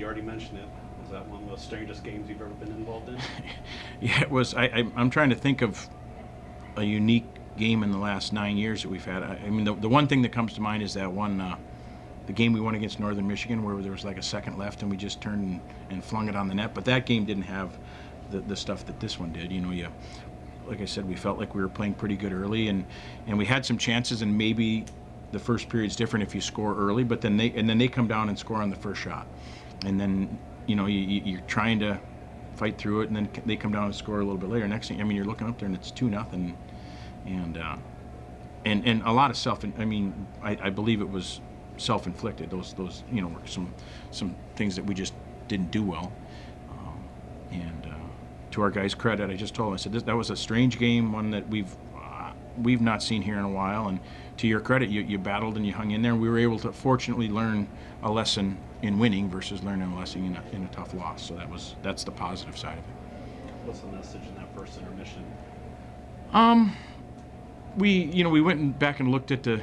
You already mentioned it. Was that one of the strangest games you've ever been involved in? Yeah, it was. I'm trying to think of a unique game in the last 9 years that we've had. I mean, the one thing that comes to mind is that one, the game we won against Northern Michigan, where there was like a second left and we just turned and flung it on the net. But that game didn't have the stuff that this one did. You know, like I said, we felt like we were playing pretty good early, and we had some chances, and maybe the first period's different if you score early, but then they come down and score on the first shot, and then you're trying to fight through it, and then they come down and score a little bit later. Next thing, I mean, you're looking up there and it's 2-0, and a lot of I believe it was self-inflicted. Those were some things that we just didn't do well, and to our guys' credit, I just told them, I said that was a strange game, one that we've not seen here in a while. And to your credit, you battled and you hung in there. And we were able to fortunately learn a lesson in winning versus learning a lesson in a tough loss. So that's the positive side of it. What's the message in that first intermission? We went back and looked at the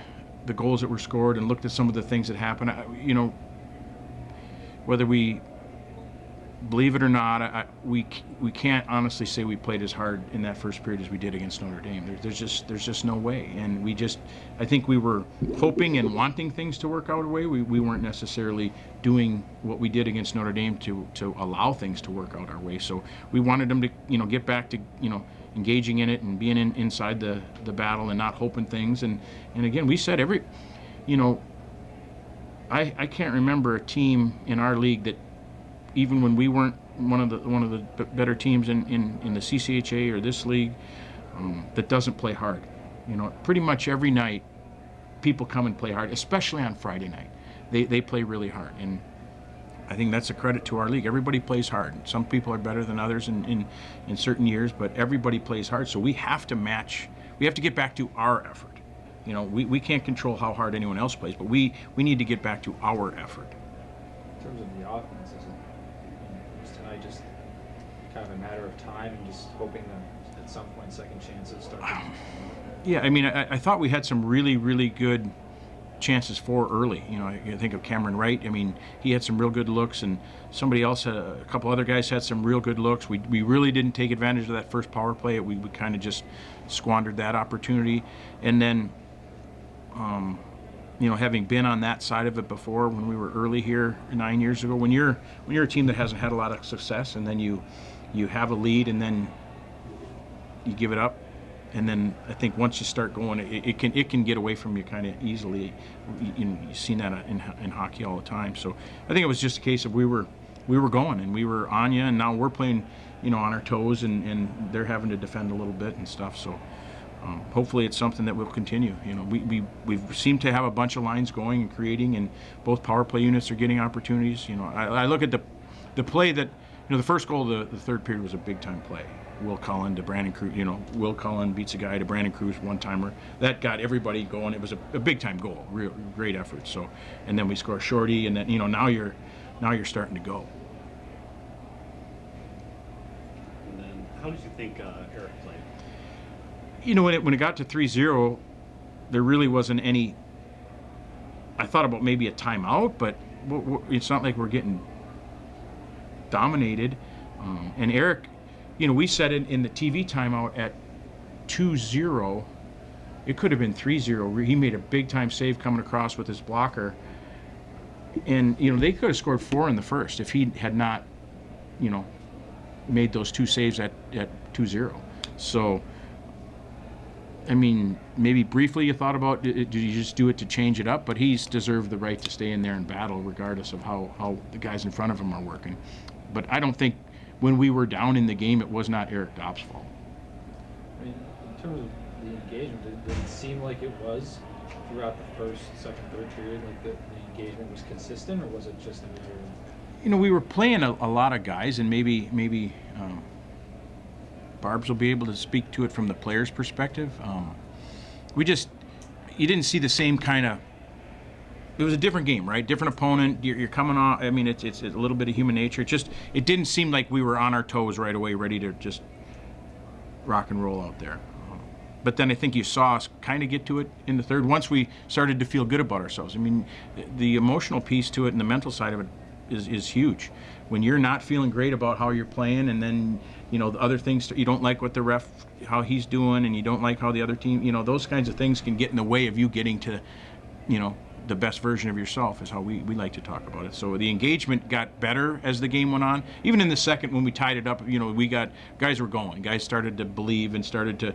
goals that were scored and looked at some of the things that happened. Whether we believe it or not, we can't honestly say we played as hard in that first period as we did against Notre Dame. There's just no way. And I think we were hoping and wanting things to work out a way. We weren't necessarily doing what we did against Notre Dame to allow things to work out our way. So we wanted them to get back to engaging in it and being inside the battle and not hoping things. And again, we said I can't remember a team in our league that, even when we weren't one of the better teams in the CCHA or this league, that doesn't play hard. Pretty much every night, people come and play hard, especially on Friday night. They play really hard, and I think that's a credit to our league. Everybody plays hard. Some people are better than others in certain years, but everybody plays hard. So we have to match. We have to get back to our effort. We can't control how hard anyone else plays, but we need to get back to our effort. In terms of the offense, was tonight just kind of a matter of time and just hoping that at some point second chances start to... Yeah, I mean, I thought we had some really, really good chances for early. I think of Cameron Wright. I mean, he had some real good looks, and somebody else a couple other guys had some real good looks. We really didn't take advantage of that first power play. We kind of just squandered that opportunity. And then, having been on that side of it before when we were early here 9 years ago, when you're a team that hasn't had a lot of success, and then you have a lead and then you give it up, and then I think once you start going, it can get away from you kind of easily. You've seen that in hockey all the time. So I think it was just a case of we were going and we were on you, and now we're playing on our toes, and they're having to defend a little bit and stuff. So hopefully it's something that will continue. We've seemed to have a bunch of lines going and creating, and both power play units are getting opportunities. I look at the play that the first goal of the third period was a big time play. Will Cullen to Brandon Cruz. Will Cullen beats a guy to Brandon Cruz, one timer. That got everybody going. It was a big time goal, real great effort. So, and then we score shorty, and then now you're starting to go. And then, how did you think Eric played? When it got to 3-0, there really wasn't any. I thought about maybe a timeout, but it's not like we're getting dominated. And Eric, we said in the TV timeout at 2-0, it could have been 3-0. He made a big time save coming across with his blocker, and they could have scored 4 in the first if he had not, made those 2 saves at 2-0. So, I mean, maybe briefly you thought about, did you just do it to change it up? But he's deserved the right to stay in there and battle regardless of how the guys in front of him are working. But I don't think when we were down in the game, it was not Eric Dobbs' fault. I mean, in terms of the engagement, did it seem like it was throughout the first, second, third period, like the engagement was consistent, or was it just a matter of... We were playing a lot of guys, and maybe Barbs will be able to speak to it from the player's perspective. You didn't see the same kind of. It was a different game, right? Different opponent. You're coming off. I mean, it's a little bit of human nature. It didn't seem like we were on our toes right away, ready to just rock and roll out there. But then I think you saw us kind of get to it in the third once we started to feel good about ourselves. I mean, the emotional piece to it and the mental side of it is huge. When you're not feeling great about how you're playing, and then the other things, you don't like what the ref, how he's doing, and you don't like how the other team, those kinds of things can get in the way of you getting to the best version of yourself, is how we like to talk about it. So the engagement got better as the game went on. Even in the second, when we tied it up, we got, guys were going. Guys started to believe and started to,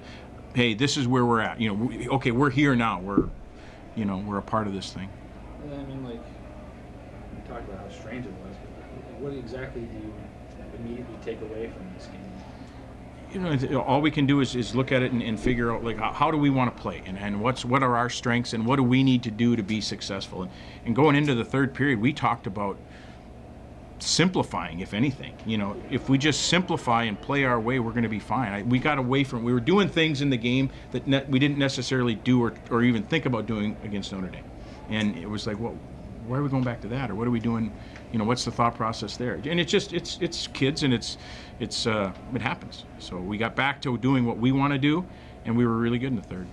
hey, this is where we're at. Okay, we're here now. We're a part of this thing. And I mean, like, we talked about how strange it was, but what exactly do you immediately take away from this game? All we can do is look at it and figure out, like, how do we want to play, and what are our strengths, and what do we need to do to be successful. And going into the third period, we talked about simplifying, if anything. If we just simplify and play our way, we're going to be fine. We got away from, we were doing things in the game that we didn't necessarily do or even think about doing against Notre Dame. And it was like, well, why are we going back to that, or what are we doing? What's the thought process there? And it's just it's kids, and it happens. So we got back to doing what we want to do, and we were really good in the third.